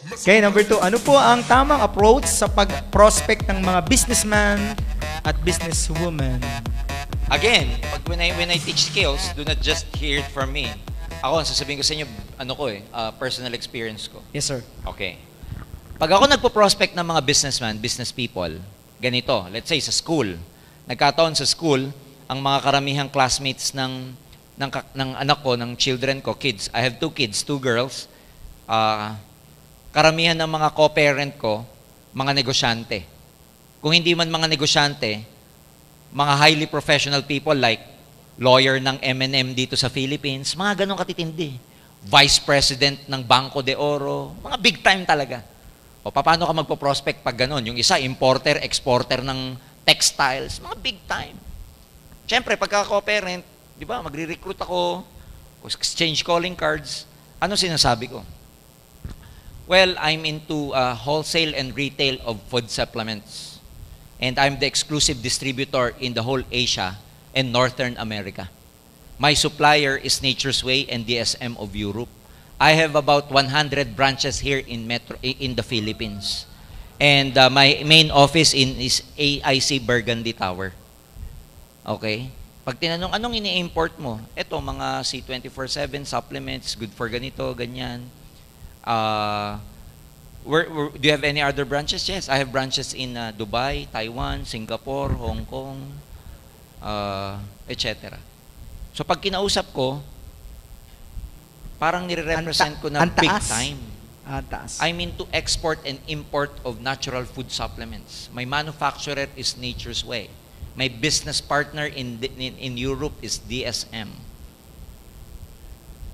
Okay, number 2. Ano po ang tamang approach sa pag-prospect ng mga businessman at businesswoman? Again, when I teach skills, do not just hear it from me. Ako, ang sasabihin ko sa inyo, personal experience ko. Yes, sir. Okay. Pag ako nagpo-prospect ng mga businessman, business people, ganito, let's say sa school, nagkataon sa school, ang mga karamihang classmates ng anak ko, ng children ko, kids. I have 2 kids, 2 girls. Karamihan ng mga co-parent ko, mga negosyante. Kung hindi man mga negosyante, mga highly professional people like lawyer ng M&M dito sa Philippines, mga ganong katitindi. Vice President ng Banco de Oro, mga big time talaga. O paano ka magpo-prospect pag ganon? Yung isa, importer, exporter ng textiles, mga big time. Siyempre, pagka co-parent, di ba, magre-recruit ako, exchange calling cards, ano sinasabi ko? Well, I'm into wholesale and retail of food supplements. And I'm the exclusive distributor in the whole Asia and Northern America. My supplier is Nature's Way and DSM of Europe. I have about 100 branches here in the Philippines. And my main office is AIC Burgundy Tower. Okay? Pag tinanong, anong ini-import mo? Ito, mga C24/7 supplements, good for ganito, ganyan. Do you have any other branches? Yes, I have branches in Dubai, Taiwan, Singapore, Hong Kong, etc. So pag kinausap ko, parang nire-represent ko na big time. I'm into export and import of natural food supplements. My manufacturer is Nature's Way. My business partner in Europe is DSM.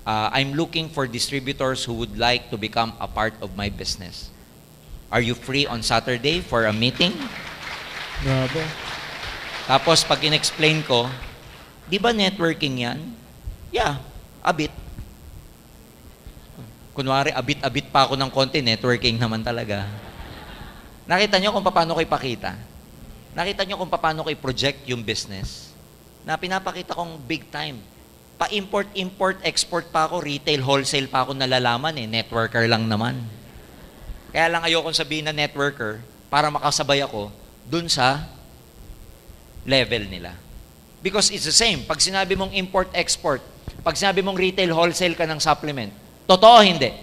I'm looking for distributors who would like to become a part of my business. Are you free on Saturday for a meeting? Grabe. Tapos pag in-explain ko, di ba networking yan? Yeah, a bit. Kunwari, abit-abit pa ako ng konti, networking naman talaga. Nakita nyo kung paano ko ipakita? Nakita nyo kung paano ko i-project yung business? Na pinapakita kong big time. Pa-import, export pa ako, retail, wholesale pa ako nalalaman networker lang naman. Kaya lang ayokong sabihin na networker para makasabay ako dun sa level nila. Because it's the same. Pag sinabi mong import, export, pag sinabi mong retail, wholesale ka ng supplement, totoo hindi?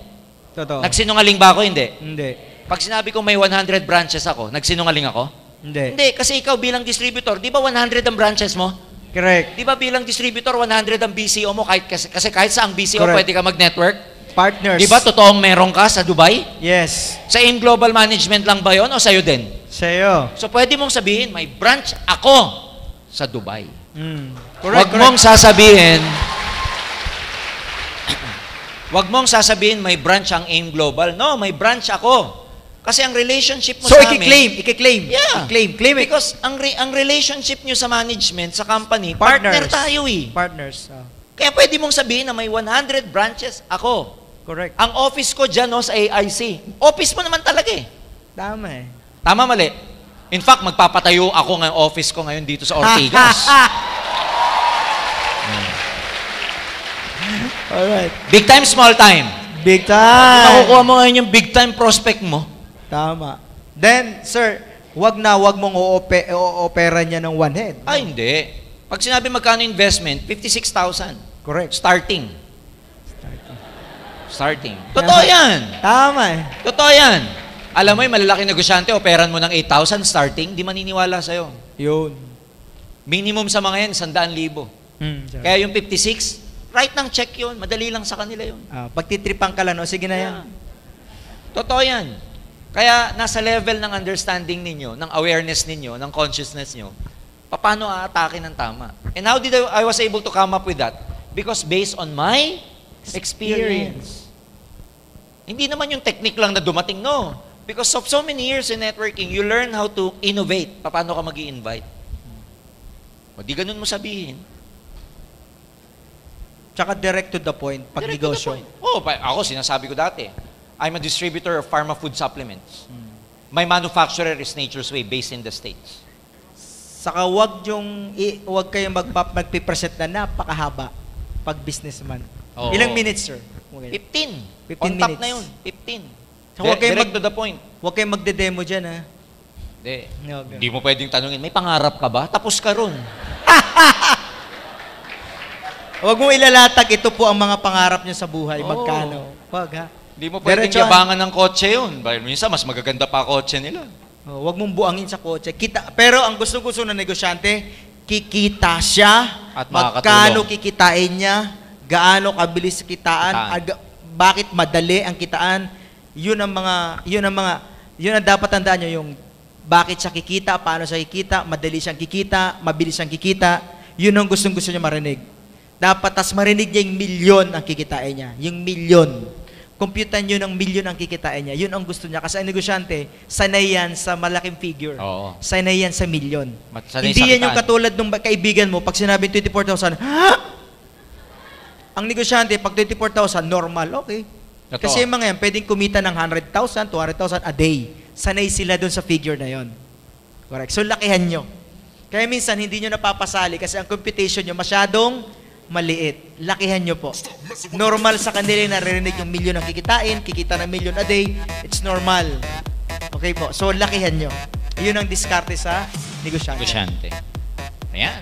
Totoo. Nagsinungaling ba ako? Hindi. Hindi. Pag sinabi kong may 100 branches ako, nagsinungaling ako? Hindi. Hindi, kasi ikaw bilang distributor, di ba 100 ang branches mo? Correct. Di ba bilang distributor, 100 ang BCO mo? Kasi kahit sa ang BCO, Correct. pwede ka mag-network? Partners. Di ba totoong meron ka sa Dubai? Yes. Sa AIM Global Management lang ba yun o sa'yo din? Sa'yo. So pwede mong sabihin, may branch ako sa Dubai. Correct, Wag mong sasabihin may branch ang AIM Global. No, may branch ako. Kasi ang relationship mo So, sa amin... i-claim. Yeah. Claim it. Because ang relationship nyo sa management, sa company, partner tayo eh. Partners. Kaya pwede mong sabihin na may 100 branches ako. Correct. Ang office ko dyan sa AIC. Office mo naman talaga eh. Tama eh. Tama, mali. In fact, magpapatayo ako ng office ko ngayon dito sa Ortigas. Alright. Big time, small time. Big time. Nakukuha mo ngayon yung big time prospect mo. Tama. Then, sir, wag mong o-opera niya ng one head. Ay, hindi. Pag sinabi magkano investment, 56,000. Correct. Starting. Totoo yan. Tama eh. Totoo yan. Alam mo yung malalaking negosyante, operan mo ng 8,000 starting, di maniniwala sa'yo. Yun. Minimum sa mga yan, 100,000. Kaya yung 56, write ng check yun. Madali lang sa kanila yun. Pagtitripan ka lang, sige na yan. Totoo yan. Kaya nasa level ng understanding ninyo, ng awareness ninyo, ng consciousness nyo, paano aatake ng tama. And how did I was able to come up with that? Because based on my experience. Hindi naman yung technique lang na dumating, no. Because of so many years in networking, you learn how to innovate. Paano ka mag-i-invite? O di ganun mo sabihin. Tsaka direct to the point, pag negosyo. Ako, sinasabi ko dati, I'm a distributor of pharma food supplements. My manufacturer is Nature's Way, based in the States. Saka wag kayong magpipresent na napakahaba pag businessman. Oo. Ilang minutes, sir? 15. 15 On top minutes. na yun. 15. So, huwag kayong Direct to the point. huwag kayong magde-demo dyan, ha? Hindi. Okay. Hindi mo pwedeng tanungin, may pangarap ka ba? Tapos ka ron. Huwag mo ilalatag, ito po ang mga pangarap niyo sa buhay. Oo. Magkano? Huwag, ha? Hindi mo pwedeng Diretso, yabangan ng kotse yun. Dahil minsan, mas magaganda pa kotse nila. Oh, huwag mong buangin sa kotse. Pero ang gusto-gusto ng negosyante, kikita siya, At magkano makakatulong. kikitain niya, gaano kabilis kitaan, Kitaan. bakit madali ang kitaan. Yun ang dapat tandaan niyo, yung bakit siya kikita, paano siya kikita, madali siyang kikita, mabilis siyang kikita. Yun ang gustong-gusto niya marinig. Dapat tas marinig niya yung milyon ang kikitain niya. Yung milyon. Computan nyo ng milyon ang kikitain niya. Yun ang gusto niya. Kasi ang negosyante, sanay yan sa malaking figure. Oo. Sanay yan sa milyon. Sanay Hindi sa yan yung kitaan. katulad ng kaibigan mo, pag sinabing 24,000, ha? Ang negosyante, pag 24,000, normal, okay. Totoo. Kasi yung mga yan, pwedeng kumita ng 100,000, 200,000 a day. Sanay sila dun sa figure na yon. Correct. So, lakihan nyo. Kaya minsan, hindi nyo napapasali kasi ang computation nyo masyadong maliit. Lakihan nyo po. Normal sa kanila yung naririnig yung milyon ang kikitain, kikita ng milyon a day. It's normal. Okay po. So, lakihan nyo. Yun ang diskarte sa negosyante. Negosyante. Ayan.